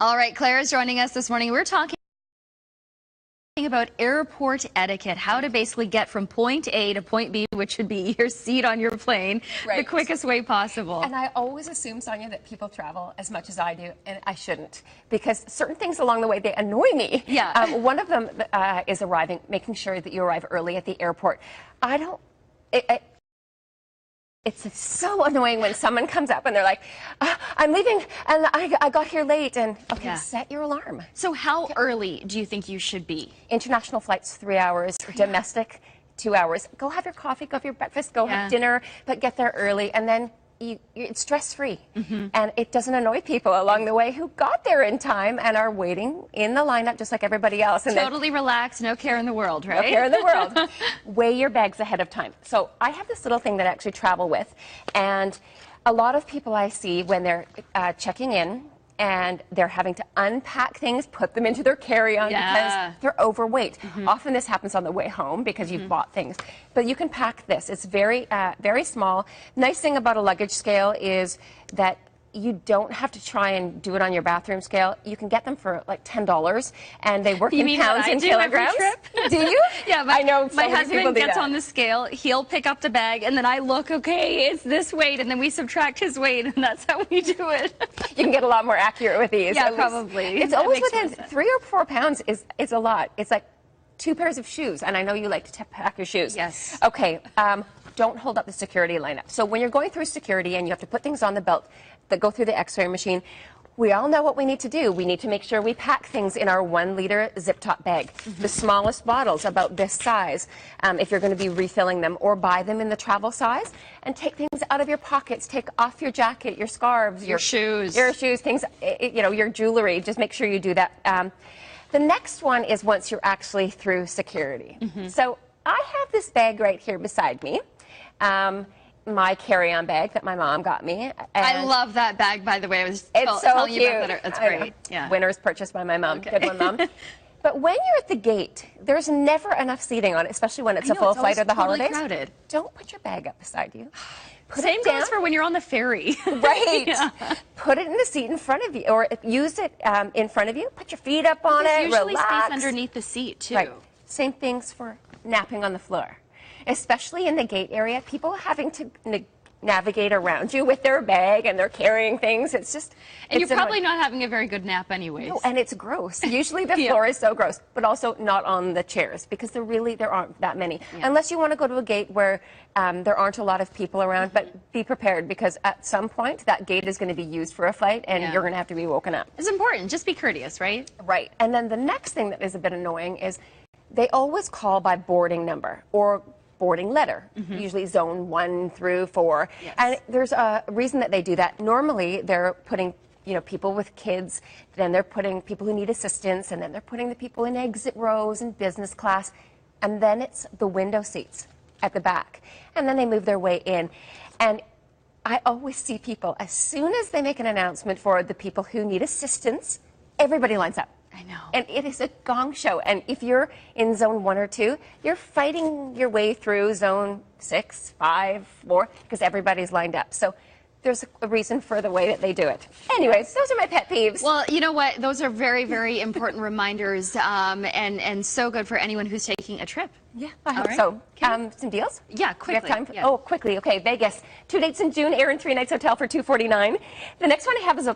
All right, Claire is joining us this morning. We're talking about airport etiquette, how to basically get from point A to point B, which should be your seat on your plane, the quickest way possible. And I always assume, Sonia, that people travel as much as I do, and I shouldn't, because certain things along the way, they annoy me. Yeah. One of them is making sure that you arrive early at the airport. It's so annoying when someone comes up and they're like, I'm leaving and I got here late. And okay, set your alarm. So how early do you think you should be? International flights, 3 hours. Domestic, 2 hours. Go have your coffee, go have your breakfast, go have dinner, but get there early. And then it's stress-free. And it doesn't annoy people along the way who got there in time and are waiting in the lineup just like everybody else. And totally relaxed, no care in the world, right? No care in the world. Weigh your bags ahead of time. So I have this little thing that I actually travel with, and a lot of people I see when they're checking in and they're having to unpack things, put them into their carry-on because they're overweight. Often this happens on the way home because you've bought things. But you can pack this. It's very, very small. Nice thing about a luggage scale is that you don't have to try and do it on your bathroom scale. You can get them for like $10, and they work in pounds and kilograms. Do you? Yeah, I know my husband gets on the scale, he'll pick up the bag, and then I look, okay, it's this weight, and then we subtract his weight, and that's how we do it. You can get a lot more accurate with these. Yeah, probably. It's always within 3 or 4 pounds is a lot. It's like 2 pairs of shoes, and I know you like to pack your shoes. Yes. Okay, don't hold up the security lineup. So when you're going through security and you have to put things on the belt that go through the x-ray machine, we all know what we need to do. We need to make sure we pack things in our 1-liter zip-top bag. The smallest bottles, about this size, if you're going to be refilling them, or buy them in the travel size, and take things out of your pockets. Take off your jacket, your scarves, your shoes, things, your jewelry. Just make sure you do that. The next one is once you're actually through security. So I have this bag right here beside me. My carry-on bag that my mom got me. I love that bag, by the way. I was it's telling cute. You about that. It's great. Yeah. Winner's purchased by my mom. Good one, Mom. But when you're at the gate, there's never enough seating on it, especially when it's a full flight or the holidays. Crowded. Don't put your bag up beside you. Same goes for when you're on the ferry. Right. Put it in the seat in front of you, or use it in front of you. Put your feet up on it. There's usually relax. space underneath the seat, too. Right. Same things for napping on the floor. Especially in the gate area, people having to navigate around you with their bag and they're carrying things. It's just... And you're probably not having a very good nap anyways. No, and it's gross. Usually the floor is so gross, but also not on the chairs because there aren't that many. Unless you want to go to a gate where there aren't a lot of people around, but be prepared because at some point that gate is going to be used for a flight and you're going to have to be woken up. It's important. Just be courteous, right? Right. And then the next thing that is a bit annoying is they always call by boarding number or boarding letter, usually zone 1 through 4. And there's a reason that they do that. Normally, they're putting people with kids, then they're putting people who need assistance, and then they're putting the people in exit rows and business class, and then it's the window seats at the back. And then they move their way in. And I always see people, as soon as they make an announcement for the people who need assistance, everybody lines up. I know. And it is a gong show. And if you're in zone 1 or 2, you're fighting your way through zone 6, 5, 4, because everybody's lined up. So there's a reason for the way that they do it. Anyways, those are my pet peeves. Well, you know what? Those are very, very important reminders and so good for anyone who's taking a trip. Yeah, I hope so. Some deals? Yeah, quickly. We have time? Oh, quickly. Okay, Vegas. 2 dates in June, air and 3 nights hotel for $249. The next one I have is a